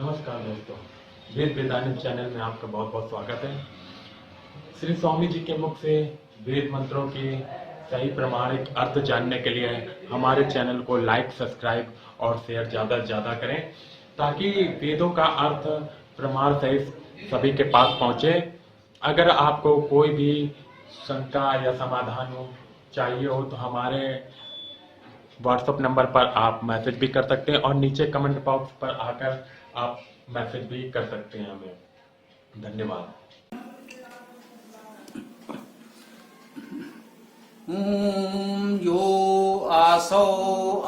नमस्कार दोस्तों, वेद वेदांत चैनल में आपका बहुत बहुत स्वागत है। श्री स्वामी जी के मुख से वेद मंत्रों के सही प्रमाणिक अर्थ जानने के लिए हमारे चैनल को लाइक, सब्सक्राइब और शेयर ज़्यादा से ज़्यादा करें, ताकि वेदों का अर्थ प्रमाण सहित सभी के पास पहुँचे। अगर आपको कोई भी शंका या समाधान चाहिए हो तो हमारे व्हाट्सएप नंबर पर आप मैसेज भी कर सकते हैं और नीचे कमेंट बॉक्स पर आकर आप मैसेज भी कर सकते हैं हमें। धन्यवाद। यो आसो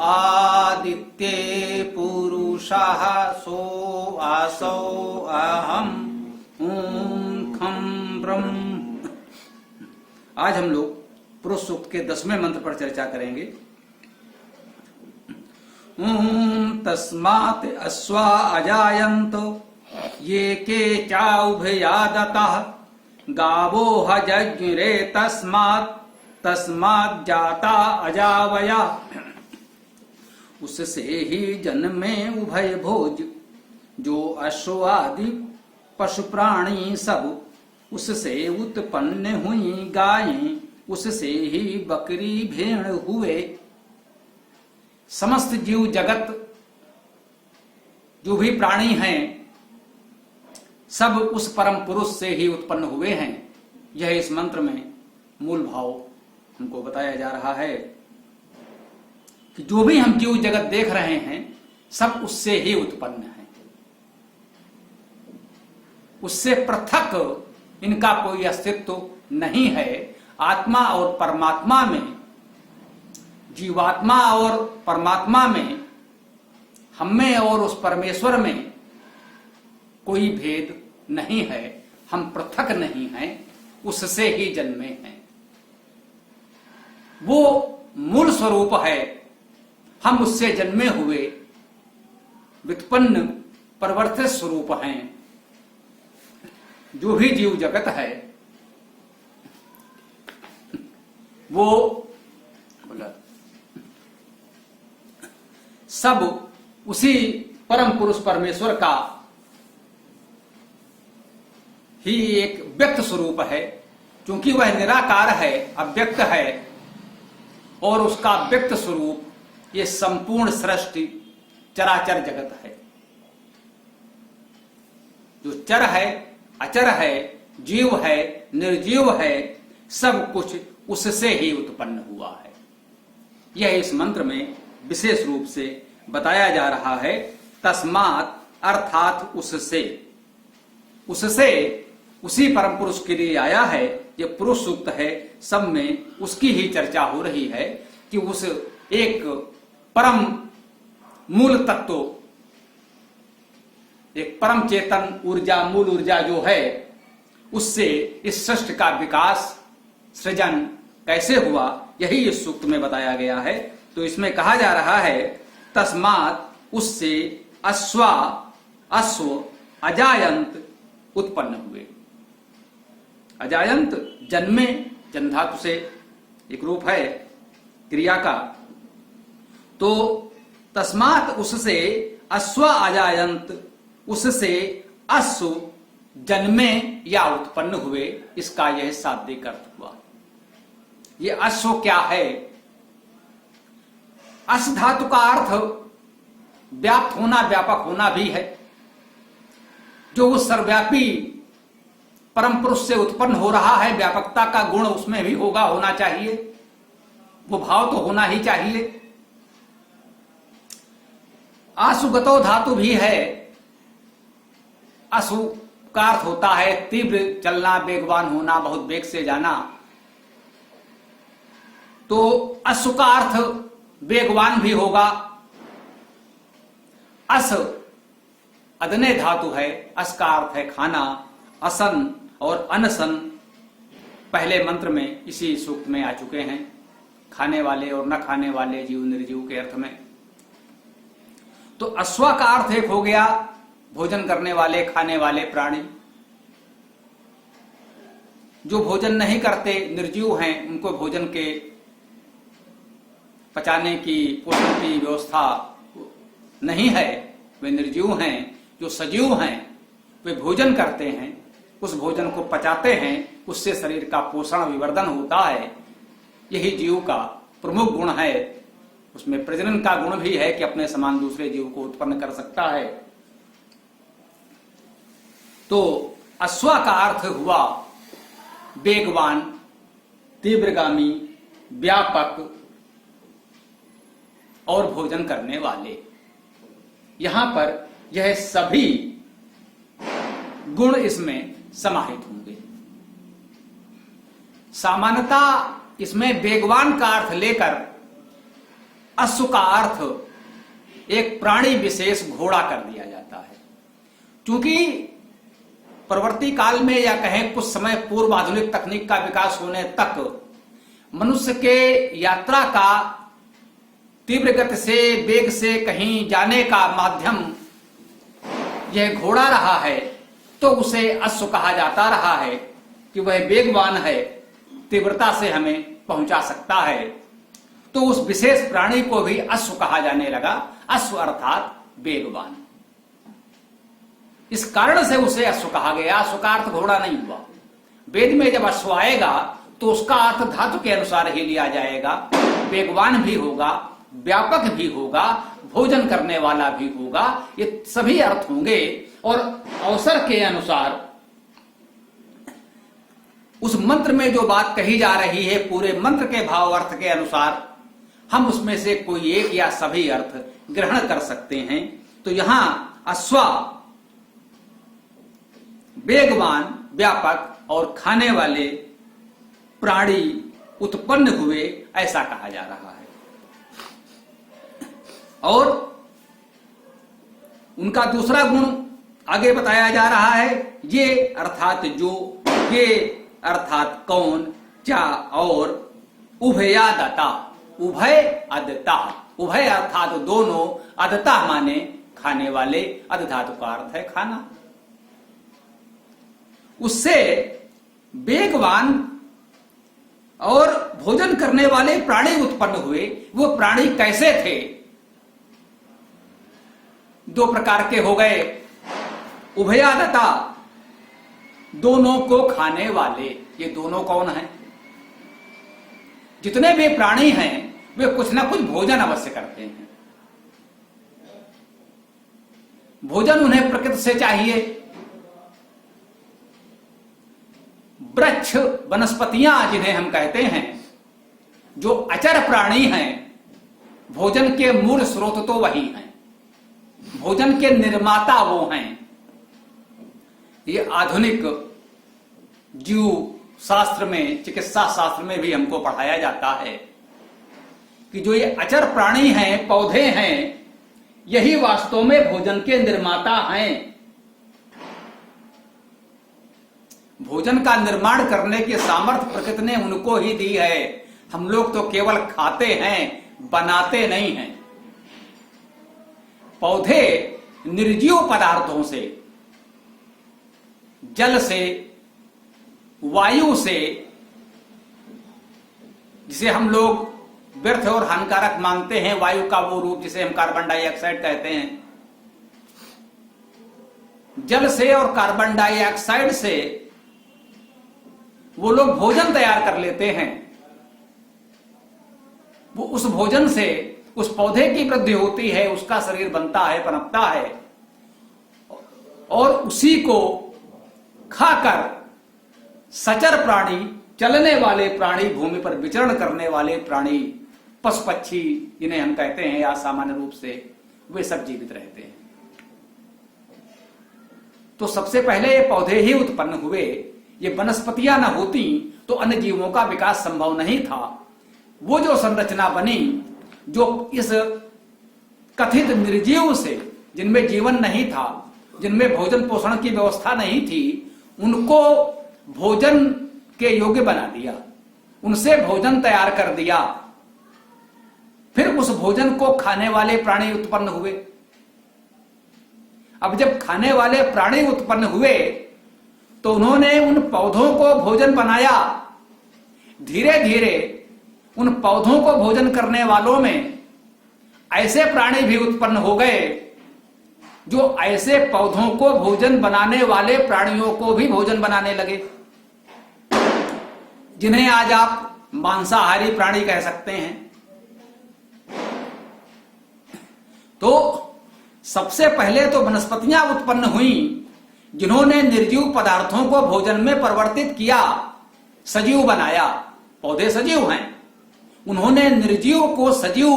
आदित्ये पुरुषः सो आसो अहम खम ब्रह्म। आज हम लोग पुरुष सूक्त के 10वें मंत्र पर चर्चा करेंगे। तस्मात् अश्वा अजायन्त ये के चाउभयादतः गावो हजज्ञिरे तस्मात् जाता अजावया। उससे ही जन्मे उभय भोज जो अश्व आदि पशु प्राणी सब, उससे उत्पन्न हुई गायें, उससे ही बकरी भेड़ हुए। समस्त जीव जगत जो भी प्राणी हैं सब उस परम पुरुष से ही उत्पन्न हुए हैं। यह इस मंत्र में मूल भाव हमको बताया जा रहा है कि जो भी हम जीव जगत देख रहे हैं सब उससे ही उत्पन्न है। उससे पृथक इनका कोई अस्तित्व नहीं है। आत्मा और परमात्मा में, जीवात्मा और परमात्मा में, हम में और उस परमेश्वर में कोई भेद नहीं है। हम पृथक नहीं हैं, उससे ही जन्मे हैं। वो मूल स्वरूप है, हम उससे जन्मे हुए व्युत्पन्न परिवर्तित स्वरूप हैं। जो भी जीव जगत है वो सब उसी परम पुरुष परमेश्वर का ही एक व्यक्त स्वरूप है, क्योंकि वह निराकार है, अव्यक्त है। और उसका व्यक्त स्वरूप ये संपूर्ण सृष्टि चराचर जगत है। जो चर है, अचर है, जीव है, निर्जीव है, सब कुछ उससे ही उत्पन्न हुआ है। यह इस मंत्र में विशेष रूप से बताया जा रहा है। तस्मात् अर्थात उससे उसी परम पुरुष के लिए आया है। ये पुरुष सूक्त है, सब में उसकी ही चर्चा हो रही है कि उस एक परम मूल तत्व, एक परम चेतन ऊर्जा, मूल ऊर्जा जो है, उससे इस सृष्टि का विकास, सृजन कैसे हुआ, यही इस सूक्त में बताया गया है। तो इसमें कहा जा रहा है तस्मात् उससे अश्व अजायंत उत्पन्न हुए। अजायंत जन्मे, जन्म धातु से एक रूप है क्रिया का। तो तस्मात् उससे अश्व अजायंत, उससे अश्व जन्मे या उत्पन्न हुए, इसका यह शाब्दिक अर्थ हुआ। ये अश्व क्या है? अश्व धातु का अर्थ व्याप्त होना, व्यापक होना भी है। जो उस सर्वव्यापी परम पुरुष से उत्पन्न हो रहा है, व्यापकता का गुण उसमें भी होना चाहिए, वो भाव तो होना ही चाहिए। आशुगतो धातु भी है। अशु का अर्थ होता है तीव्र चलना, वेगवान होना, बहुत वेग से जाना। तो अश्व का अर्थ वेगवान भी होगा। अस अदने धातु है, अस का अर्थ है खाना। असन और अनसन पहले मंत्र में इसी सूक्त में आ चुके हैं, खाने वाले और न खाने वाले, जीव निर्जीव के अर्थ में। तो अश्व का अर्थ एक हो गया भोजन करने वाले, खाने वाले प्राणी। जो भोजन नहीं करते, निर्जीव हैं, उनको भोजन के पचाने की, पोषण की व्यवस्था नहीं है, वे निर्जीव हैं। जो सजीव हैं वे भोजन करते हैं, उस भोजन को पचाते हैं, उससे शरीर का पोषण विवर्धन होता है। यही जीव का प्रमुख गुण है। उसमें प्रजनन का गुण भी है कि अपने समान दूसरे जीव को उत्पन्न कर सकता है। तो अश्व का अर्थ हुआ वेगवान, तीव्रगामी, व्यापक और भोजन करने वाले। यहां पर यह सभी गुण इसमें समाहित होंगे। सामान्यतः इसमें वेगवान का अर्थ लेकर अश्व का अर्थ एक प्राणी विशेष घोड़ा कर दिया जाता है, क्योंकि परवर्ती काल में या कहें कुछ समय पूर्व आधुनिक तकनीक का विकास होने तक मनुष्य के यात्रा का तीव्र गति से, वेग से कहीं जाने का माध्यम यह घोड़ा रहा है, तो उसे अश्व कहा जाता रहा है कि वह वेगवान है, तीव्रता से हमें पहुंचा सकता है। तो उस विशेष प्राणी को भी अश्व कहा जाने लगा, अश्व अर्थात वेगवान। इस कारण से उसे अश्व कहा गया। अश्व का अर्थ घोड़ा नहीं हुआ। वेद में जब अश्व आएगा तो उसका अर्थ धातु के अनुसार ही लिया जाएगा। वेगवान भी होगा, व्यापक भी होगा, भोजन करने वाला भी होगा, ये सभी अर्थ होंगे। और अवसर के अनुसार उस मंत्र में जो बात कही जा रही है, पूरे मंत्र के भाव अर्थ के अनुसार हम उसमें से कोई एक या सभी अर्थ ग्रहण कर सकते हैं। तो यहां अश्व वेगवान, व्यापक और खाने वाले प्राणी उत्पन्न हुए, ऐसा कहा जा रहा है। और उनका दूसरा गुण आगे बताया जा रहा है, ये अर्थात जो, ये अर्थात कौन, क्या और उभयादता। उभय अदता, उभय अर्थात दोनों, अदता माने खाने वाले, अद धातु का अर्थ है खाना। उससे वेगवान और भोजन करने वाले प्राणी उत्पन्न हुए। वो प्राणी कैसे थे? दो प्रकार के हो गए। उभयादता, दोनों को खाने वाले। ये दोनों कौन हैं? जितने भी प्राणी हैं वे कुछ ना कुछ भोजन अवश्य करते हैं। भोजन उन्हें प्रकृति से चाहिए। वृक्ष, वनस्पतियां जिन्हें हम कहते हैं, जो अचर प्राणी हैं, भोजन के मूल स्रोत तो वही हैं, भोजन के निर्माता वो हैं। ये आधुनिक जीव शास्त्र में, चिकित्सा शास्त्र में भी हमको पढ़ाया जाता है कि जो ये अचर प्राणी हैं, पौधे हैं, यही वास्तव में भोजन के निर्माता हैं। भोजन का निर्माण करने की सामर्थ्य प्रकृति ने उनको ही दी है। हम लोग तो केवल खाते हैं, बनाते नहीं हैं। पौधे निर्जीव पदार्थों से, जल से, वायु से, जिसे हम लोग व्यर्थ और हानिकारक मानते हैं, वायु का वो रूप जिसे हम कार्बन डाइऑक्साइड कहते हैं, जल से और कार्बन डाइऑक्साइड से वो लोग भोजन तैयार कर लेते हैं। वो उस भोजन से उस पौधे की वृद्धि होती है, उसका शरीर बनता है, पनपता है, और उसी को खाकर सचर प्राणी, चलने वाले प्राणी, भूमि पर विचरण करने वाले प्राणी, पशु पक्षी जिन्हें हम कहते हैं, या सामान्य रूप से वे सब जीवित रहते हैं। तो सबसे पहले ये पौधे ही उत्पन्न हुए। ये वनस्पतियां न होती तो अन्य जीवों का विकास संभव नहीं था। वो जो संरचना बनी, जो इस कथित निर्जीव से, जिनमें जीवन नहीं था, जिनमें भोजन पोषण की व्यवस्था नहीं थी, उनको भोजन के योग्य बना दिया, उनसे भोजन तैयार कर दिया। फिर उस भोजन को खाने वाले प्राणी उत्पन्न हुए। अब जब खाने वाले प्राणी उत्पन्न हुए तो उन्होंने उन पौधों को भोजन बनाया। धीरे धीरे उन पौधों को भोजन करने वालों में ऐसे प्राणी भी उत्पन्न हो गए जो ऐसे पौधों को भोजन बनाने वाले प्राणियों को भी भोजन बनाने लगे, जिन्हें आज आप मांसाहारी प्राणी कह सकते हैं। तो सबसे पहले तो वनस्पतियां उत्पन्न हुई जिन्होंने निर्जीव पदार्थों को भोजन में परिवर्तित किया, सजीव बनाया। पौधे सजीव हैं, उन्होंने निर्जीव को सजीव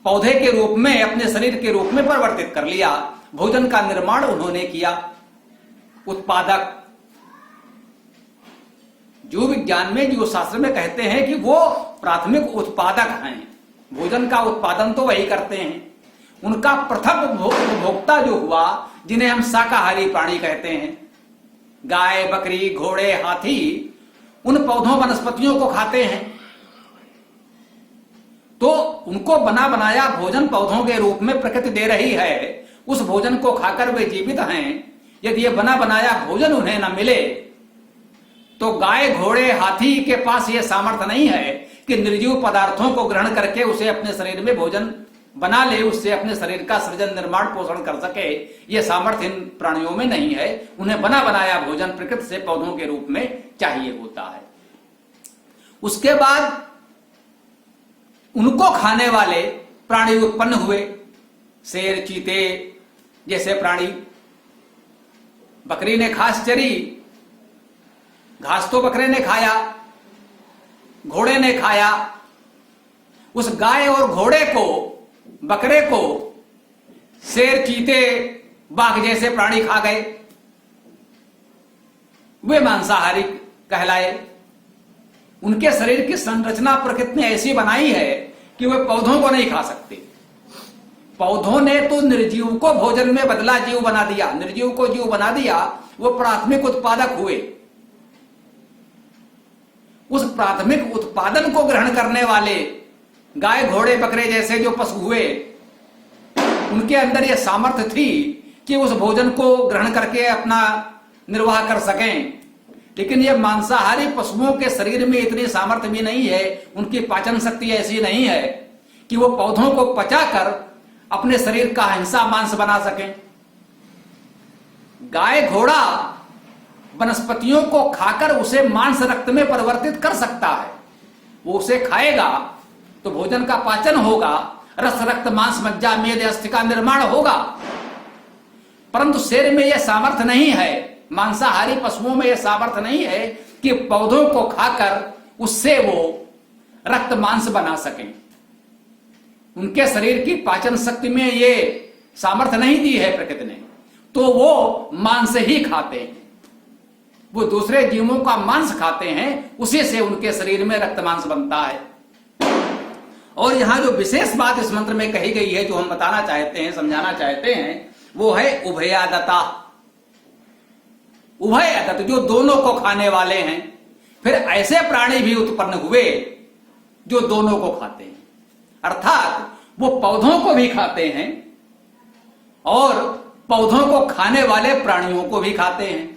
पौधे के रूप में, अपने शरीर के रूप में परिवर्तित कर लिया। भोजन का निर्माण उन्होंने किया। उत्पादक, जीव विज्ञान में, जीव शास्त्र में कहते हैं कि वो प्राथमिक उत्पादक हैं। भोजन का उत्पादन तो वही करते हैं। उनका प्रथम उपभोक्ता जो हुआ, जिन्हें हम शाकाहारी प्राणी कहते हैं, गाय, बकरी, घोड़े, हाथी, उन पौधों वनस्पतियों को खाते हैं। तो उनको बना बनाया भोजन पौधों के रूप में प्रकृति दे रही है। उस भोजन को खाकर वे जीवित हैं। यदि ये बना बनाया भोजन उन्हें न मिले तो गाय, घोड़े, हाथी के पास यह सामर्थ्य नहीं है कि निर्जीव पदार्थों को ग्रहण करके उसे अपने शरीर में भोजन बना ले, उससे अपने शरीर का सृजन, निर्माण, पोषण कर सके। यह सामर्थ्य इन प्राणियों में नहीं है। उन्हें बना बनाया भोजन प्रकृति से पौधों के रूप में चाहिए होता है। उसके बाद उनको खाने वाले प्राणी उत्पन्न हुए, शेर, चीते जैसे प्राणी। बकरी ने घास चरी, घास तो बकरे ने खाया, घोड़े ने खाया। उस गाय और घोड़े को, बकरे को शेर, चीते, बाघ जैसे प्राणी खा गए। वे मांसाहारी कहलाए। उनके शरीर की संरचना प्रकृति ने ऐसी बनाई है कि वे पौधों को नहीं खा सकते। पौधों ने तो निर्जीव को भोजन में बदला, जीव बना दिया, निर्जीव को जीव बना दिया। वो प्राथमिक उत्पादक हुए। उस प्राथमिक उत्पादन को ग्रहण करने वाले गाय, घोड़े, बकरे जैसे जो पशु हुए, उनके अंदर यह सामर्थ्य थी कि उस भोजन को ग्रहण करके अपना निर्वाह कर सकें। लेकिन ये मांसाहारी पशुओं के शरीर में इतनी सामर्थ्य भी नहीं है, उनकी पाचन शक्ति ऐसी नहीं है कि वो पौधों को पचाकर अपने शरीर का हिस्सा मांस बना सकें। गाय, घोड़ा वनस्पतियों को खाकर उसे मांस रक्त में परिवर्तित कर सकता है। वो उसे खाएगा तो भोजन का पाचन होगा, रस, रक्त, मांस, मज्जा, मेद, अस्थि का निर्माण होगा। परंतु शेर में यह सामर्थ्य नहीं है, मांसाहारी पशुओं में यह सामर्थ्य नहीं है कि पौधों को खाकर उससे वो रक्त, मांस बना सकें। उनके शरीर की पाचन शक्ति में ये सामर्थ्य नहीं दी है प्रकृति ने, तो वो मांस ही खाते हैं। वो दूसरे जीवों का मांस खाते हैं, उसी से उनके शरीर में रक्त, मांस बनता है। और यहां जो विशेष बात इस मंत्र में कही गई है, जो हम बताना चाहते हैं, समझाना चाहते हैं, वो है उभयादता। उभयदत्त, जो दोनों को खाने वाले हैं। फिर ऐसे प्राणी भी उत्पन्न हुए जो दोनों को खाते हैं, अर्थात वो पौधों को भी खाते हैं और पौधों को खाने वाले प्राणियों को भी खाते हैं,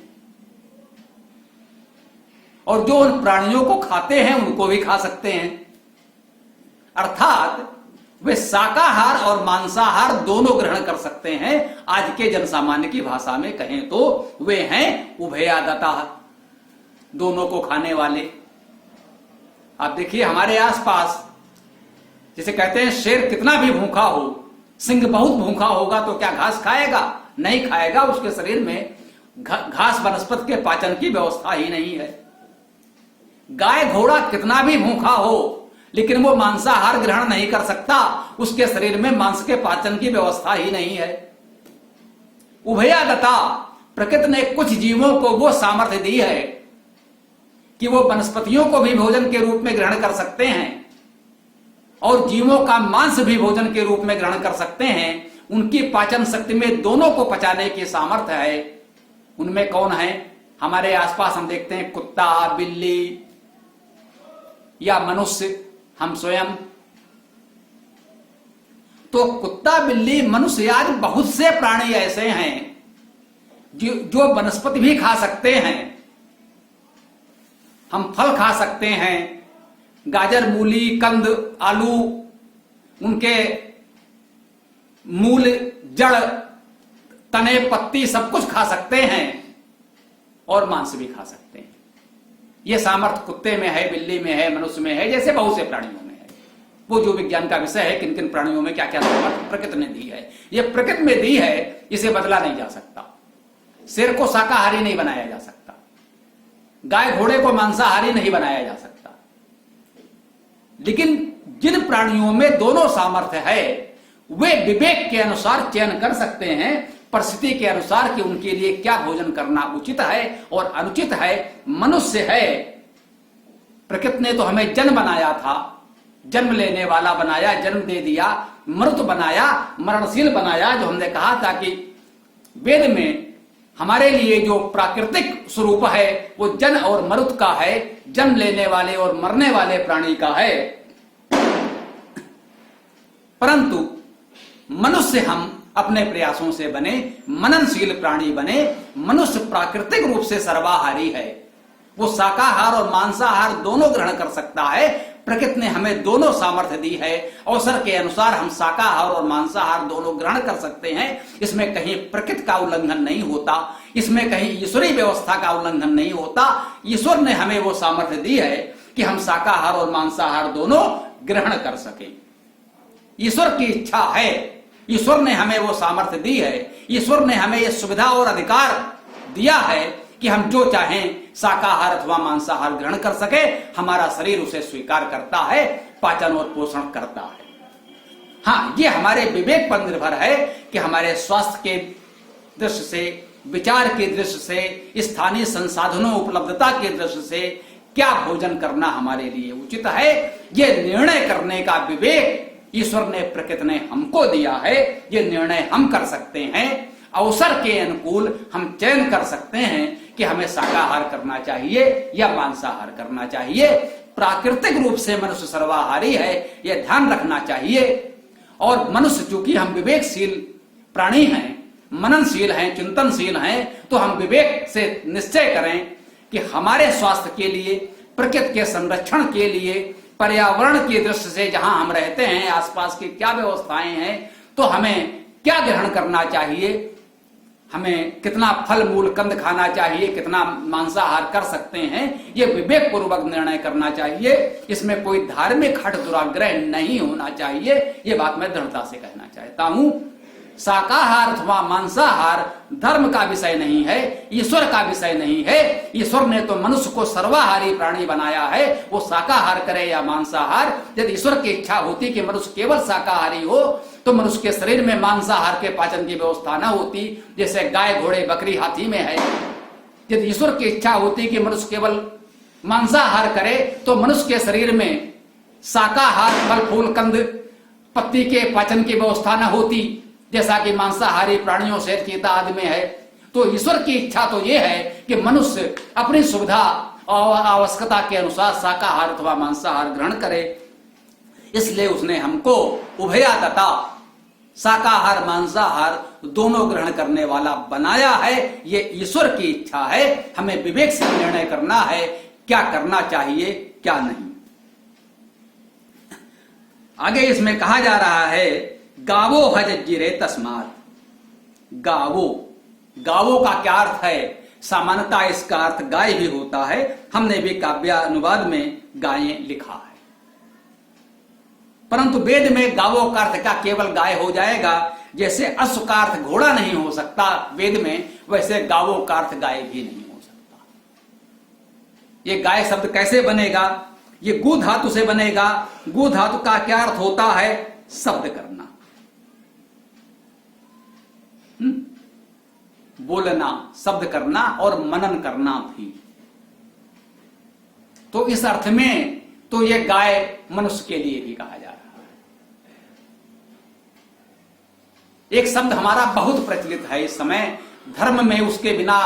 और जो उन प्राणियों को खाते हैं उनको भी खा सकते हैं। अर्थात वे शाकाहार और मांसाहार दोनों ग्रहण कर सकते हैं। आज के जनसामान्य की भाषा में कहें तो वे हैं उभयादता, दोनों को खाने वाले। आप देखिए हमारे आसपास, जिसे कहते हैं शेर कितना भी भूखा हो, सिंह बहुत भूखा होगा तो क्या घास खाएगा? नहीं खाएगा। उसके शरीर में घास, वनस्पति के पाचन की व्यवस्था ही नहीं है। गाय, घोड़ा कितना भी भूखा हो लेकिन वो मांसाहार ग्रहण नहीं कर सकता, उसके शरीर में मांस के पाचन की व्यवस्था ही नहीं है। उभयादता, प्रकृति ने कुछ जीवों को वो सामर्थ्य दी है कि वो वनस्पतियों को भी भोजन के रूप में ग्रहण कर सकते हैं और जीवों का मांस भी भोजन के रूप में ग्रहण कर सकते हैं। उनकी पाचन शक्ति में दोनों को पचाने की सामर्थ्य है। उनमें कौन है? हमारे आसपास हम देखते हैं कुत्ता, बिल्ली या मनुष्य, हम स्वयं। तो कुत्ता, बिल्ली, मनुष्य आज बहुत से प्राणी ऐसे हैं जो वनस्पति भी खा सकते हैं। हम फल खा सकते हैं, गाजर, मूली, कंद, आलू, उनके मूल, जड़, तने पत्ती सब कुछ खा सकते हैं और मांस भी खा सकते हैं। यह सामर्थ्य कुत्ते में है, बिल्ली में है, मनुष्य में है, जैसे बहुत से प्राणियों में है। वो जो विज्ञान का विषय है, किन किन प्राणियों में क्या क्या सामर्थ्य प्रकृति ने दी है, यह प्रकृति में दी है, इसे बदला नहीं जा सकता। शेर को शाकाहारी नहीं बनाया जा सकता, गाय घोड़े को मांसाहारी नहीं बनाया जा सकता। लेकिन जिन प्राणियों में दोनों सामर्थ्य है वे विवेक के अनुसार चयन कर सकते हैं, परिस्थिति के अनुसार कि उनके लिए क्या भोजन करना उचित है और अनुचित है। मनुष्य है, प्रकृति ने तो हमें जन्म बनाया था, जन्म लेने वाला बनाया, जन्म दे दिया, मृत बनाया, मरणशील बनाया। जो हमने कहा था कि वेद में हमारे लिए जो प्राकृतिक स्वरूप है वो जन्म और मरुत का है, जन्म लेने वाले और मरने वाले प्राणी का है। परंतु मनुष्य हम अपने प्रयासों से बने, मननशील प्राणी बने। मनुष्य प्राकृतिक रूप से सर्वाहारी है, वो शाकाहार और मांसाहार दोनों ग्रहण कर सकता है। प्रकृति ने हमें दोनों सामर्थ्य दी है, अवसर के अनुसार हम शाकाहार और मांसाहार दोनों ग्रहण कर सकते हैं। इसमें कहीं प्रकृति का उल्लंघन नहीं होता, इसमें कहीं ईश्वरीय व्यवस्था का उल्लंघन नहीं होता। ईश्वर ने हमें वो सामर्थ्य दी है कि हम शाकाहार और मांसाहार दोनों ग्रहण कर सकें। ईश्वर की इच्छा है, ईश्वर ने हमें वो सामर्थ्य दी है, ईश्वर ने हमें ये सुविधा और अधिकार दिया है कि हम जो चाहें शाकाहार अथवा मांसाहार ग्रहण कर सके। हमारा शरीर उसे स्वीकार करता है, पाचन और पोषण करता है। हाँ, ये हमारे विवेक पर निर्भर है कि हमारे स्वास्थ्य के दृष्टि से, विचार के दृष्टि से, स्थानीय संसाधनों उपलब्धता के दृष्टि से क्या भोजन करना हमारे लिए उचित है। ये निर्णय करने का विवेक ईश्वर ने, प्रकृति ने हमको दिया है। ये निर्णय हम कर सकते हैं, अवसर के अनुकूल हम चयन कर सकते हैं कि हमें शाकाहार करना चाहिए या मांसाहार करना चाहिए। प्राकृतिक रूप से मनुष्य सर्वाहारी है, यह ध्यान रखना चाहिए। और मनुष्य चूंकि हम विवेकशील प्राणी हैं, मननशील हैं, चिंतनशील हैं, तो हम विवेक से निश्चय करें कि हमारे स्वास्थ्य के लिए, प्रकृति के संरक्षण के लिए, पर्यावरण की दृष्टि से जहां हम रहते हैं, आसपास की क्या व्यवस्थाएं हैं, तो हमें क्या ग्रहण करना चाहिए, हमें कितना फल मूल कंद खाना चाहिए, कितना मांसाहार कर सकते हैं, ये विवेक पूर्वक निर्णय करना चाहिए। इसमें कोई धार्मिक हठ दुराग्रह नहीं होना चाहिए। ये बात मैं दृढ़ता से कहना चाहता हूं। शाकाहार अथवा मांसाहार धर्म का विषय नहीं है, ईश्वर का विषय नहीं है। ईश्वर ने तो मनुष्य को सर्वाहारी प्राणी बनाया है, वो शाकाहार करे या मांसाहार। यदि ईश्वर की इच्छा होती कि मनुष्य केवल शाकाहारी हो तो मनुष्य के शरीर में मांसाहार के पाचन की व्यवस्था न होती, जैसे गाय, घोड़े, बकरी, हाथी में है। यदि ईश्वर की इच्छा होती कि मनुष्य केवल मांसाहार करे तो मनुष्य के शरीर में शाकाहार, फल फूल कंद पत्ती के पाचन की व्यवस्था न होती, जैसा कि मांसाहारी प्राणियों से चीता आदि में है। तो ईश्वर की इच्छा तो यह है कि मनुष्य अपनी सुविधा और आवश्यकता के अनुसार शाकाहार अथवा मांसाहार ग्रहण करे। इसलिए उसने हमको उभयता शाकाहार मांसाहार दोनों ग्रहण करने वाला बनाया है। ये ईश्वर की इच्छा है। हमें विवेक से निर्णय करना है क्या करना चाहिए, क्या नहीं। आगे इसमें कहा जा रहा है, गावो हजजिरे तस्मात्। गावो का क्या अर्थ है? सामान्यतः इसका अर्थ गाय भी होता है। हमने भी काव्य अनुवाद में गायें लिखा है, परंतु वेद में गावों का अर्थ क्या केवल गाय हो जाएगा? जैसे अश्व का अर्थ घोड़ा नहीं हो सकता वेद में, वैसे गावों का अर्थ गाय भी नहीं हो सकता। ये गाय शब्द कैसे बनेगा? ये गु धातु से बनेगा। गु धातु का क्या अर्थ होता है? शब्द करना, बोलना, शब्द करना और मनन करना भी। तो इस अर्थ में तो ये गाय मनुष्य के लिए भी कहा जा रहा है। एक शब्द हमारा बहुत प्रचलित है इस समय, धर्म में उसके बिना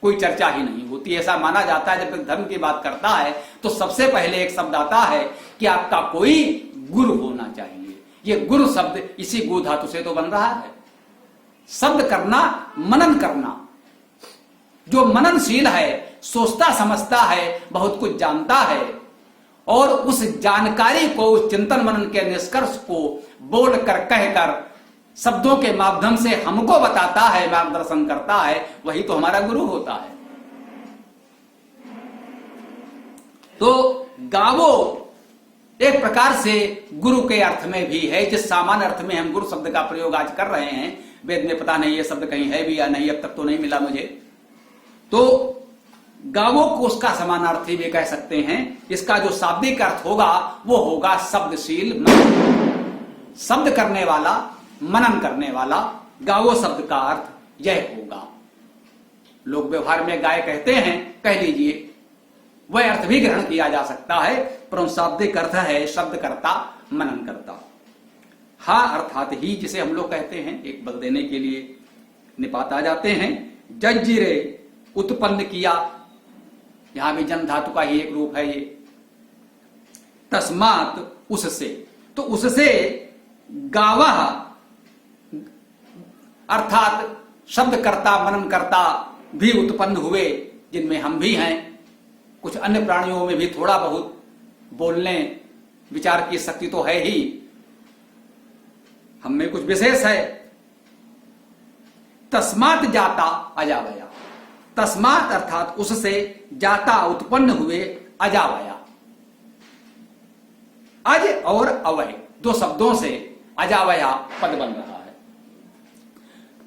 कोई चर्चा ही नहीं होती। ऐसा माना जाता है जब तक धर्म की बात करता है तो सबसे पहले एक शब्द आता है कि आपका कोई गुरु होना चाहिए। ये गुरु शब्द इसी गु धातु से तो बन रहा है। शब्द करना, मनन करना। जो मननशील है, सोचता समझता है, बहुत कुछ जानता है और उस जानकारी को, उस चिंतन मनन के निष्कर्ष को बोलकर, कहकर शब्दों के माध्यम से हमको बताता है, मार्गदर्शन करता है, वही तो हमारा गुरु होता है। तो गावो एक प्रकार से गुरु के अर्थ में भी है। जिस सामान्य अर्थ में हम गुरु शब्द का प्रयोग आज कर रहे हैं, वेद में पता नहीं ये शब्द कहीं है भी या नहीं, अब तक तो नहीं मिला मुझे। तो गावो को उसका समानार्थी भी कह सकते हैं। इसका जो शाब्दिक अर्थ होगा वो होगा शब्दशील मनन, शब्द करने वाला, मनन करने वाला। गावो शब्द का अर्थ यह होगा। लोग व्यवहार में गाय कहते हैं, कह लीजिए, वह अर्थ भी ग्रहण किया जा सकता है, परंतु शाब्दिक अर्थ है शब्द करता, मनन करता। हा अर्थात ही जिसे हम लोग कहते हैं, एक बल देने के लिए निपात आ जाते हैं। जज्जिरे उत्पन्न किया, यहां भी जन धातु का ही एक रूप है ये। तस्मात उससे, तो उससे गावः अर्थात शब्द करता, मनन करता भी उत्पन्न हुए, जिनमें हम भी हैं। कुछ अन्य प्राणियों में भी थोड़ा बहुत बोलने विचार की शक्ति तो है ही, हम में कुछ विशेष है। तस्मात जाता अजावया, तस्मात अर्थात उससे, जाता उत्पन्न हुए, अजावया, अज और अवय दो शब्दों से अजावया पद बन रहा है।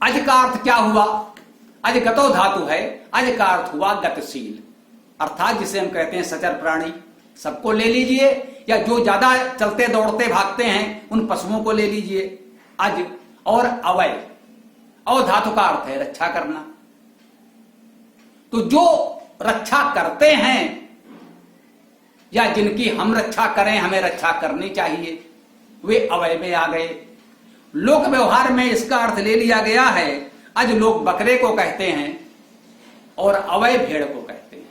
अज का अर्थ क्या हुआ? अज गतो धातु है, अज का अर्थ हुआ गतिशील, अर्थात जिसे हम कहते हैं सचर प्राणी। सबको ले लीजिए, या जो ज्यादा चलते दौड़ते भागते हैं उन पशुओं को ले लीजिए। अज और अवय, अव धातु का अर्थ है रक्षा करना। तो जो रक्षा करते हैं या जिनकी हम रक्षा करें, हमें रक्षा करनी चाहिए, वे अवय में आ गए। लोक व्यवहार में इसका अर्थ ले लिया गया है। अज लोग बकरे को कहते हैं और अवय भेड़ को कहते हैं।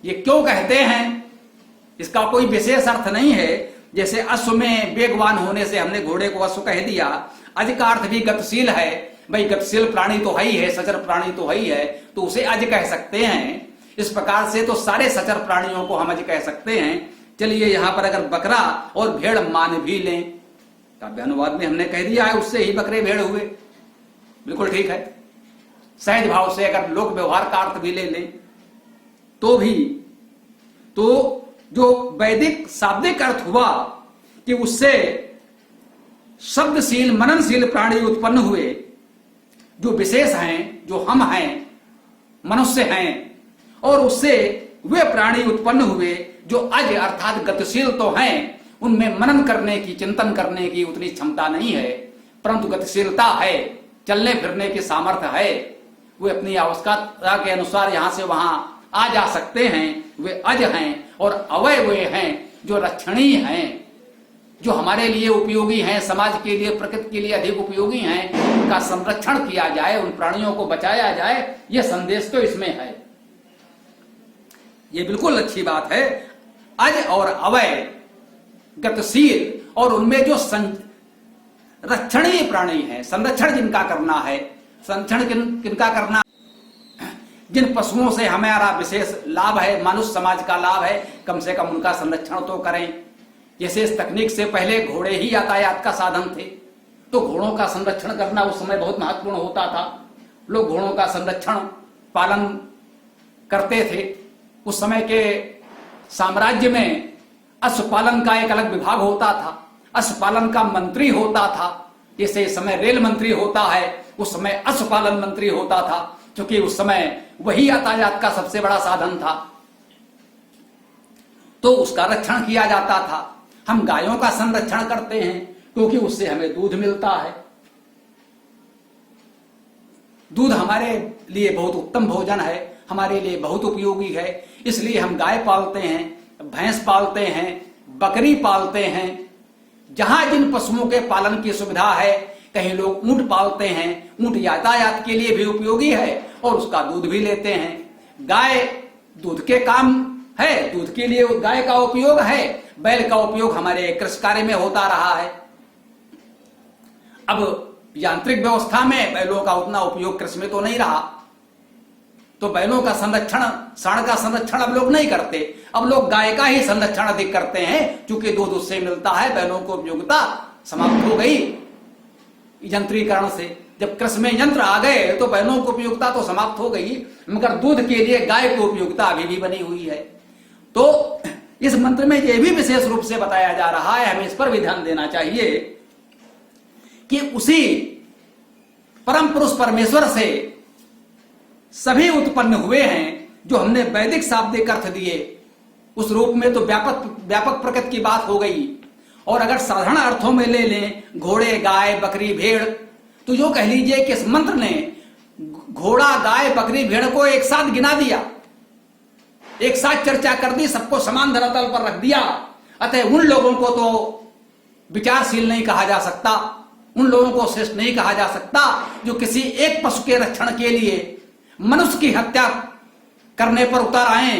ये क्यों कहते हैं, इसका कोई विशेष अर्थ नहीं है। जैसे अश्व में वेगवान होने से हमने घोड़े को अश्व कह दिया। अज का अर्थ भी गतिशील है, भाई गतिशील प्राणी तो है ही है, सचर प्राणी तो है ही है, तो उसे अज कह सकते हैं। इस प्रकार से तो सारे सचर प्राणियों को हम अज कह सकते हैं। चलिए यहां पर अगर बकरा और भेड़ मान भी लें, काव्य अनुवाद में हमने कह दिया है उससे ही बकरे भेड़ हुए, बिल्कुल ठीक है। सहज भाव से अगर लोक व्यवहार का अर्थ भी ले लें तो भी, तो जो वैदिक शाब्दिक अर्थ हुआ कि उससे शब्दशील मननशील प्राणी उत्पन्न हुए, जो विशेष हैं, जो हम हैं, मनुष्य हैं, और उससे वे प्राणी उत्पन्न हुए जो अज अर्थात गतिशील तो हैं, उनमें मनन करने की, चिंतन करने की उतनी क्षमता नहीं है, परंतु गतिशीलता है, चलने फिरने की सामर्थ्य है। वे अपनी आवश्यकता के अनुसार यहां से वहां आ जा सकते हैं, वे अज हैं। और अवय वे हैं जो रक्षणीय हैं, जो हमारे लिए उपयोगी हैं, समाज के लिए, प्रकृति के लिए अधिक उपयोगी हैं। उनका संरक्षण किया जाए, उन प्राणियों को बचाया जाए, यह संदेश तो इसमें है। यह बिल्कुल अच्छी बात है। अज और अवय गतिशील, और उनमें जो रक्षणीय प्राणी है, संरक्षण जिनका करना है, संरक्षण किनका करना, जिन पशुओं से हमारा विशेष लाभ है, मनुष्य समाज का लाभ है, कम से कम उनका संरक्षण तो करें। जैसे इस तकनीक से पहले घोड़े ही यातायात का साधन थे, तो घोड़ों का संरक्षण करना उस समय बहुत महत्वपूर्ण होता था। लोग घोड़ों का संरक्षण पालन करते थे। उस समय के साम्राज्य में अश्वपालन का एक अलग विभाग होता था, अश्वपालन का मंत्री होता था। जैसे इस समय रेल मंत्री होता है, उस समय अश्वपालन मंत्री होता था, क्योंकि उस समय वही यातायात का सबसे बड़ा साधन था। तो उसका रक्षण किया जाता था। हम गायों का संरक्षण करते हैं क्योंकि उससे हमें दूध मिलता है। दूध हमारे लिए बहुत उत्तम भोजन है, हमारे लिए बहुत उपयोगी है, इसलिए हम गाय पालते हैं, भैंस पालते हैं, बकरी पालते हैं। जहां जिन पशुओं के पालन की सुविधा है, कहीं लोग ऊंट पालते हैं, ऊंट यातायात के लिए भी उपयोगी है और उसका दूध भी लेते हैं। गाय दूध के काम है, दूध के लिए गाय का उपयोग है। बैल का उपयोग हमारे कृषि कार्य में होता रहा है। अब यांत्रिक व्यवस्था में बैलों का उतना उपयोग कृषि में तो नहीं रहा, तो बैलों का संरक्षण, साण का संरक्षण अब लोग नहीं करते। अब लोग गाय का ही संरक्षण अधिक करते हैं, क्योंकि दूध उससे मिलता है। बैलों को उपयोगिता समाप्त हो गई यंत्रीकरण से। जब कृषि में यंत्र आ गए तो बैलों की उपयोगिता तो समाप्त हो गई, मगर दूध के लिए गाय की उपयोगिता अभी भी बनी हुई है। तो इस मंत्र में यह भी विशेष रूप से बताया जा रहा है, हमें इस पर भी ध्यान देना चाहिए कि उसी परम पुरुष परमेश्वर से सभी उत्पन्न हुए हैं, जो हमने वैदिक शाब्दिक अर्थ दिए। उस रूप में तो व्यापक प्रकृति की बात हो गई। और अगर साधारण अर्थों में ले लें, घोड़े, गाय, बकरी, भेड़, तो जो कह लीजिए कि इस मंत्र ने घोड़ा, गाय, बकरी, भेड़ को एक साथ गिना दिया, एक साथ चर्चा कर दी, सबको समान धरातल पर रख दिया। अतः उन लोगों को तो विचारशील नहीं कहा जा सकता, उन लोगों को श्रेष्ठ नहीं कहा जा सकता जो किसी एक पशु के रक्षण के लिए मनुष्य की हत्या करने पर उतर आए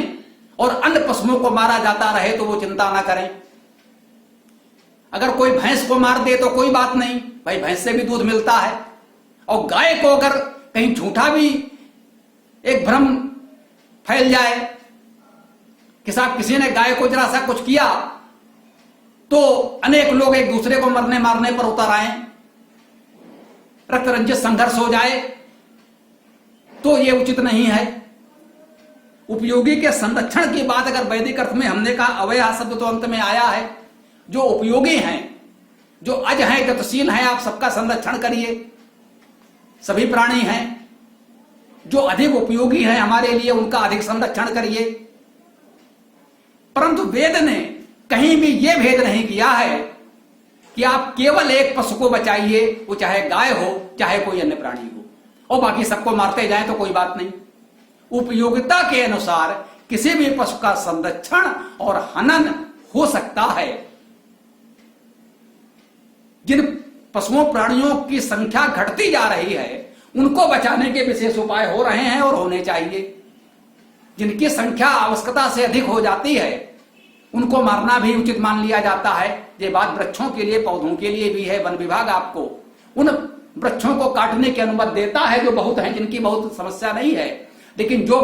और अन्य पशुओं को मारा जाता रहे तो वो चिंता ना करें। अगर कोई भैंस को मार दे तो कोई बात नहीं, भाई भैंस से भी दूध मिलता है। और गाय को अगर कहीं झूठा भी एक भ्रम फैल जाए कि साहब किसी ने गाय को जरा सा कुछ किया, तो अनेक लोग एक दूसरे को मरने मारने पर उतर आए, रक्त रंजित संघर्ष हो जाए, तो ये उचित नहीं है। उपयोगी के संरक्षण की बात अगर वैदिक अर्थ में हमने कहा, अवयः शब्द तो अंत में आया है। जो उपयोगी हैं, जो अज हैं, गतिशील हैं, आप सबका संरक्षण करिए। सभी प्राणी हैं जो अधिक उपयोगी हैं हमारे लिए, उनका अधिक संरक्षण करिए। परंतु वेद ने कहीं भी यह भेद नहीं किया है कि आप केवल एक पशु को बचाइए, वो चाहे गाय हो चाहे कोई अन्य प्राणी हो, और बाकी सबको मारते जाएं तो कोई बात नहीं। उपयोगिता के अनुसार किसी भी पशु का संरक्षण और हनन हो सकता है। जिन पशुओं प्राणियों की संख्या घटती जा रही है, उनको बचाने के विशेष उपाय हो रहे हैं और होने चाहिए। जिनकी संख्या आवश्यकता से अधिक हो जाती है, उनको मारना भी उचित मान लिया जाता है। ये बात वृक्षों के लिए, पौधों के लिए भी है। वन विभाग आपको उन वृक्षों को काटने की अनुमति देता है जो बहुत हैं, जिनकी बहुत समस्या नहीं है। लेकिन जो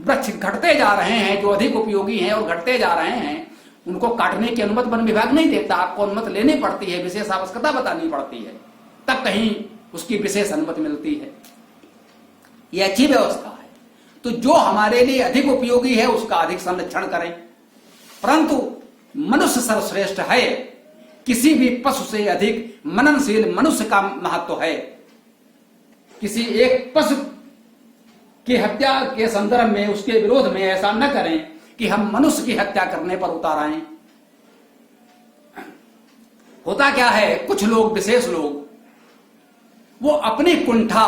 वृक्ष घटते जा रहे हैं, जो अधिक उपयोगी हैं और घटते जा रहे हैं, उनको काटने की अनुमति वन विभाग नहीं देता। आपको अनुमति लेनी पड़ती है, विशेष आवश्यकता बतानी पड़ती है, तब कहीं उसकी विशेष अनुमति मिलती है। यह अच्छी व्यवस्था है। तो जो हमारे लिए अधिक उपयोगी है उसका अधिक संरक्षण करें। परंतु मनुष्य सर्वश्रेष्ठ है, किसी भी पशु से अधिक मननशील मनुष्य का महत्व है। किसी एक पशु की हत्या के संदर्भ में, उसके विरोध में ऐसा न करें कि हम मनुष्य की हत्या करने पर उतर आए। होता क्या है, कुछ लोग, विशेष लोग, वो अपनी कुंठा,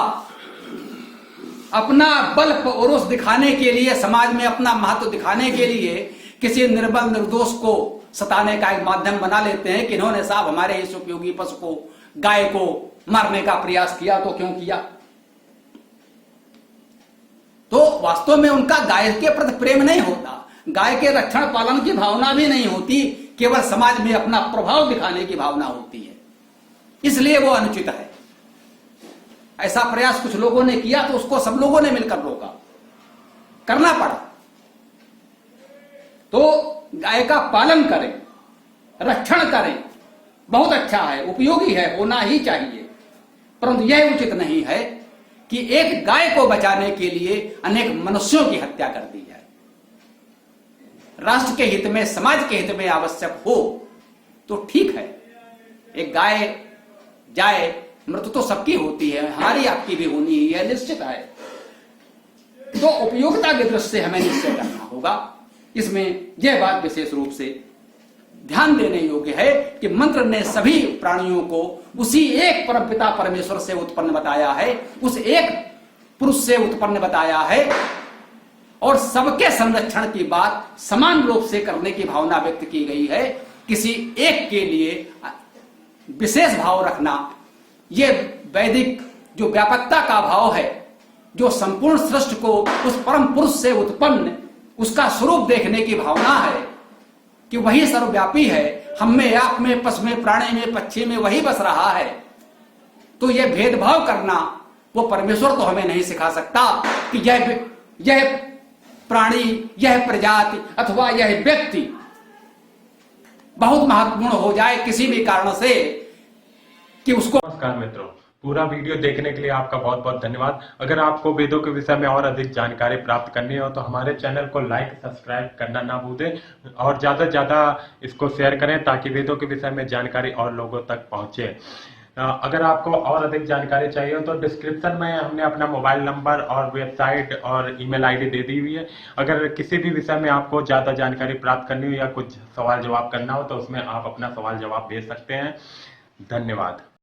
अपना बल पौरुष दिखाने के लिए, समाज में अपना महत्व दिखाने के लिए किसी निर्बल निर्दोष को सताने का एक माध्यम बना लेते हैं कि इन्होंने साहब हमारे इस उपयोगी पशु को, गाय को मारने का प्रयास किया, तो क्यों किया। तो वास्तव में उनका गाय के प्रति प्रेम नहीं होता, गाय के रक्षण पालन की भावना भी नहीं होती, केवल समाज में अपना प्रभाव दिखाने की भावना होती है। इसलिए वो अनुचित है। ऐसा प्रयास कुछ लोगों ने किया तो उसको सब लोगों ने मिलकर रोका, करना पड़ा। तो गाय का पालन करें, रक्षण करें, बहुत अच्छा है, उपयोगी है, होना ही चाहिए। परंतु यह उचित नहीं है कि एक गाय को बचाने के लिए अनेक मनुष्यों की हत्या कर दी जाए। राष्ट्र के हित में, समाज के हित में आवश्यक हो तो ठीक है, एक गाय जाए, मृत्यु तो सबकी होती है, हमारी आपकी भी होनी ही है, निश्चित है। तो उपयोगिता की दृष्टि से हमें निश्चय करना होगा। इसमें यह बात विशेष रूप से ध्यान देने योग्य है कि मंत्र ने सभी प्राणियों को उसी एक परमपिता परमेश्वर से उत्पन्न बताया है, उस एक पुरुष से उत्पन्न बताया है, और सबके संरक्षण की बात समान रूप से करने की भावना व्यक्त की गई है। किसी एक के लिए विशेष भाव रखना, यह वैदिक जो व्यापकता का भाव है, जो संपूर्ण सृष्टि को उस परम पुरुष से उत्पन्न उसका स्वरूप देखने की भावना है कि वही सर्वव्यापी है, हम में, आप में, पशु में, प्राणी में, पक्षी में वही बस रहा है। तो यह भेदभाव करना वो परमेश्वर तो हमें नहीं सिखा सकता कि यह यह प्राणी, यह प्रजाति अथवा यह व्यक्ति बहुत महत्वपूर्ण हो जाए किसी भी कारण से कि उसको। नमस्कार मित्रों, पूरा वीडियो देखने के लिए आपका बहुत बहुत धन्यवाद। अगर आपको वेदों के विषय में और अधिक जानकारी प्राप्त करनी हो तो हमारे चैनल को लाइक सब्सक्राइब करना ना भूलें और ज्यादा से ज्यादा इसको शेयर करें ताकि वेदों के विषय में जानकारी और लोगों तक पहुंचे। अगर आपको और अधिक जानकारी चाहिए हो तो डिस्क्रिप्शन में हमने अपना मोबाइल नंबर और वेबसाइट और ईमेल आईडी दे दी हुई है। अगर किसी भी विषय में आपको ज्यादा जानकारी प्राप्त करनी हो या कुछ सवाल जवाब करना हो तो उसमें आप अपना सवाल जवाब भेज सकते हैं। धन्यवाद।